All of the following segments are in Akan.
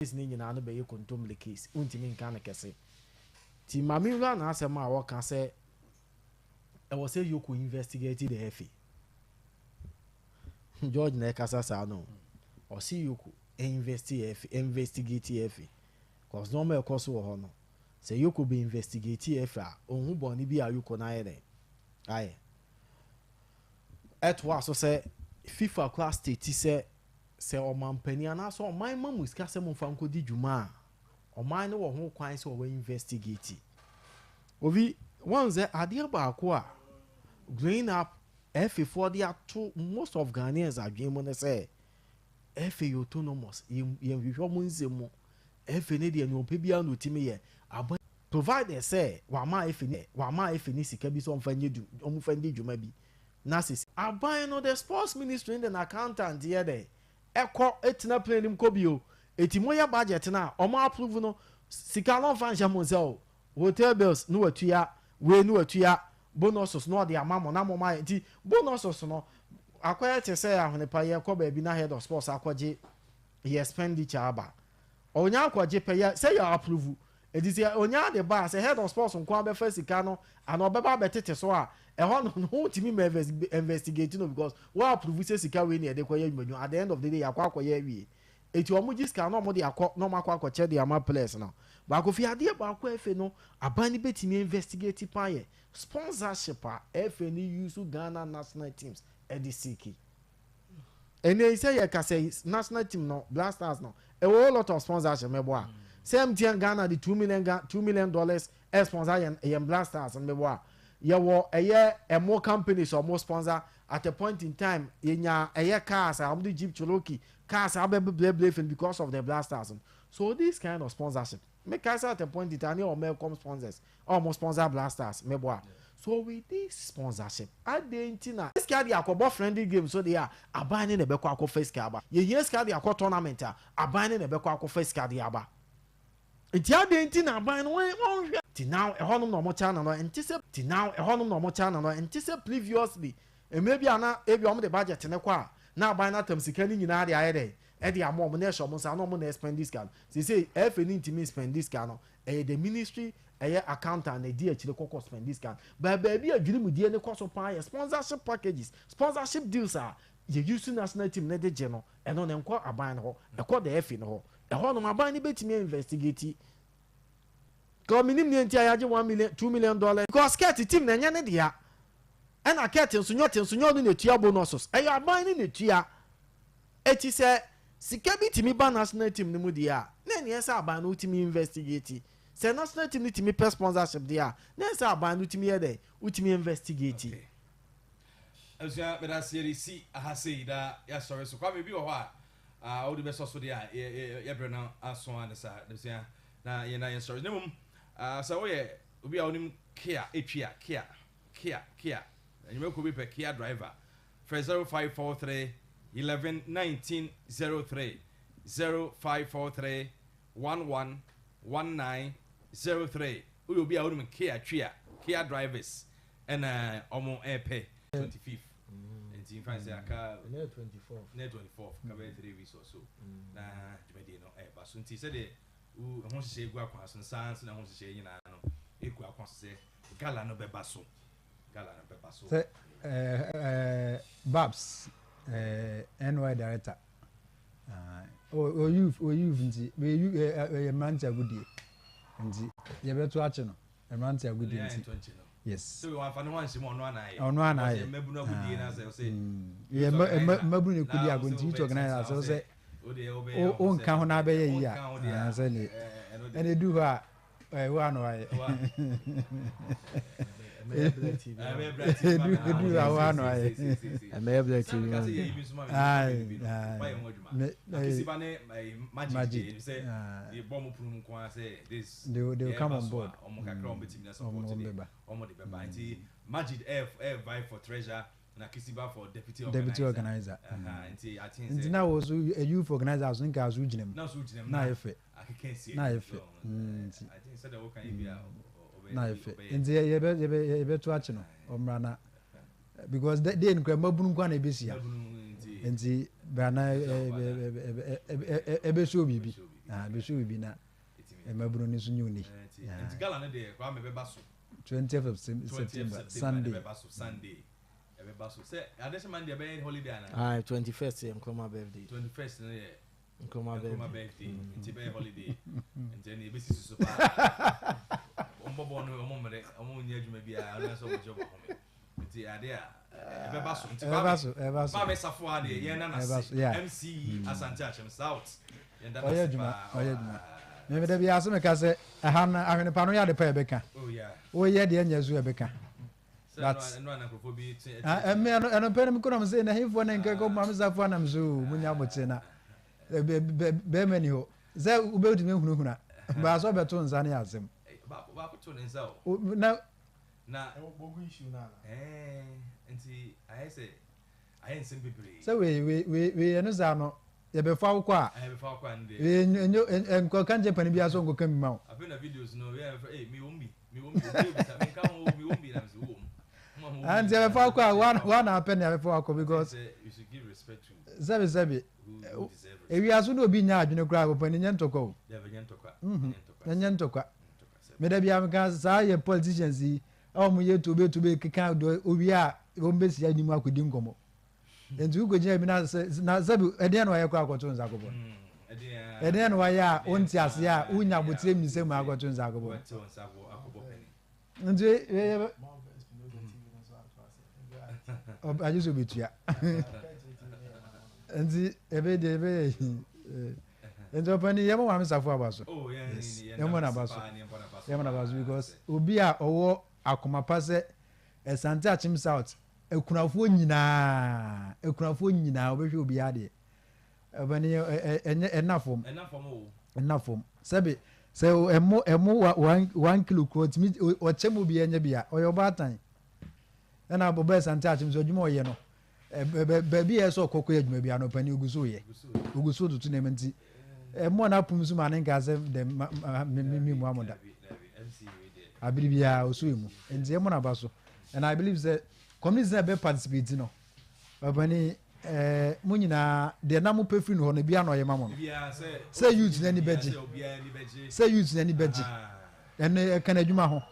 is nina no be kontom le case untimi nka na kese ti mami ru na asem a wo ka say e wo say you could investigate the FA George na kasa sa no o see you could investigate FA cause no me cause wo ho no say you could be investigate FA ohun boni bi a you could na ere aye et wa so say FIFA class state say o man pani ana so o man mamu sika se mo fa nkodi dwuma o man ne wo ho kwan se o we investigate ovi one say ade ba ko a growing up FA4 they are to most of Ghanaians are dreaming they say FA autonomous you hwo nzemu FA ne de no pe bia no timi ye provide say wa ma FA ni sika bi so on fa nyedu o mu fa ndi dwuma bi na sisi aban no the sports ministry and the accountant here there eko etina plan nim ko bio etimoya budget na o ma approve no sika no fa njamo se hotel bills no atua we no atua bonuses no de amamo na moma nti bonuses no akwaya te say Ahwenepa ye ko ba bi na head of sports akwaje ye expenditure aba onya akwaje pe ye say you approve edi say onya de ba say head of sports nko abefa sika no and obeba betete so a ehon no timi me investigate no because we approve say sika we na de koye adwumanyu at the end of the day yakwa koye wie eti omuji sika no mo de akọ no makwa koche de ama players no ba ko fi ade ba ko efe no abani betimi investigate pan ye sponsorship a efe ni use Ghana national teams edisiki ene say ye ka say national team no Black Stars no a whole lot of sponsorship me boa same thing Ghana the $2 million sponsor yen Black Stars me boa ye wo a more companies or more sponsor at a point in time yenya cars am the Jeep Cherokee cars are because of the Black Stars. So this kind of sponsorship make us at a point in time or may come sponsors almost sponsor Black Stars me boa. So with this sponsorship adentina this card yakobo friendly game so they are abaning the beko akọ first card ye yes card yakọ tournament abaning the beko akọ first card yaba enti adentina aban no won ti now ehonum no mo channel no enti se ti now ehonum no mo channel no enti se previously maybe ana ebi om the budget ne kwa na aban na tam sika ni nyina de ayede e de amom na ehom sa no mo na spend this card say if any intimi spend this card no the ministry accountant na di achire kokko spend this card but baby adwiri mu die ne koso pan sponsorship packages sponsorship deals are ye use national team na de je no eno ne nko aban no e ko the FA no ho no aban ni betimi investigate ko minim ni enti ayaje $2 million because ket team na nya ne dia e na ket nsunyo no na tua bonuses e ya aban ni na tua eti se sika bitimi ba national team ni mu dia na ne esa aban no timi investigate se national team ni timi per sponsorship dia na esa aban no timi ye de utimi investigate Azia beda series ahase da ya sorry so kwa bi wo ho a all the best so dia ye brena aso an sa azia na ye na ye sorry nemum so we obi a onim kia etwia kia you ko bi pe kia driver for 0543 11 1903 0543 11 1903 obi a onim kia drivers and omo airpay 25th and in France aka 24th ka be 3 weeks or so na jumedi no ba so nti se de u ho hye egu akwa so sans na ho hye nyina no egu akwa so se gala no beba so se Babs NY director o youth nti we you man tia gudie nti ye beto ache no man tia gudie nti yes so we want fan one shimo ono anaye mebu no gudie na say ye mebu ne kudi agonti to organize so say o nka ho na be ye yi a say ni ene du ho a wo ano aye they'll come on board. Majid vie for treasure and Kisiba for deputy organizer. And now also a youth organizer as in cars region. Now if it. I can't see. Now if it. I think said that can be na efe nti ye be to ache no omrana because they nkwa mabunu kwa na ebesia nti bana ebe so bibi be sure be na mabro ni so nyuni nti gala no de kwa me beba so 20th of September Sunday beba so say adesha man de be holiday ana 21st Nkrumah birthday 21st no ye Nkrumah birthday nti be holiday nti na be sisi so pa ombo no omomre omonye adwuma bia ana so ojo ba home nti ade a beba so nti ba me safo ade ye na na MC Asante Achem South yenda na oyeduma me de bia so me ka se aha na Ahwenepa no ya de pa ebeka o ye de anya zu ebeka that's no na profo bi me no pe me kono me say na hifo na nke ko ma me safo na me so munya bote na be mani ho ze ube udi me hunahuna ba so beto nza na yazem ba ko to nza o na bogu issue na nti ayi nsem bebre se we no za no ye be fa ukwa be fa ukwa nde enyo enko kanje pani bia so ngoka mi ma o afi na videos no we mi wombi mi bisa me ka ho mi wombi na me wo and ye be fa ukwa one happen ye be fa ukwa because you should give respect to zabe ewi aso no obi nya adwene kura pani nya ntokwa nya ntokwa me da bia me ka sa ye politicians yi o mu ye tobe keka do obi a o mbesi animu akodi nkomo entu go gina bi na sabi eden no ayekwa akoto nza akobo eden no aya onti ase a unya botire mi se mu akoto nza akobo ntu ajuso bitua nti ebe ntu pani yemo wa mesafo abaso yemo na baso because obi a owo akomapa se Asante Achem South ekunafo nyina obehwe obi ade abani enafom sabe se emo 1 kilo quote mi o chemo bi enya bia oyo batan na aboba Asante Achem so dwuma oye no ba bi e so kokko adwuma bia no pani oguso tutu na menti emo na pum so ma ne nka se de mi mu amoda abiri bia oso emu enti emo na baso and I believe that communities na be participate no babani munyina de na mo pefri no no bia na oyema mo say youth na ni beji and kan adwuma ho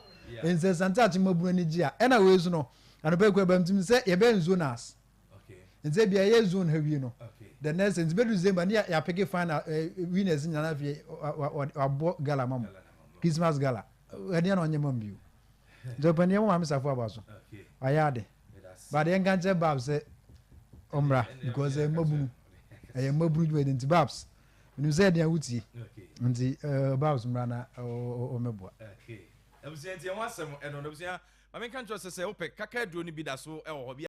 en say Asante Achem mabunu ni gi a na we zu no and be kwa bamtim say ye be zonas en say bia ye zone ha wi no the next in December ni ya pick final winners nyana fi abo gala mamo Christmas gala ade na onyema mbiu Jopani mo amsafo abaso ayade but the enganche babs say omra because mabunu ju identity babs you say dia wuti nti babs mra na o meboa okay ebusia nti enwasem eno ebusia ma men kan tro se opek kaka duro ni bi da so e wo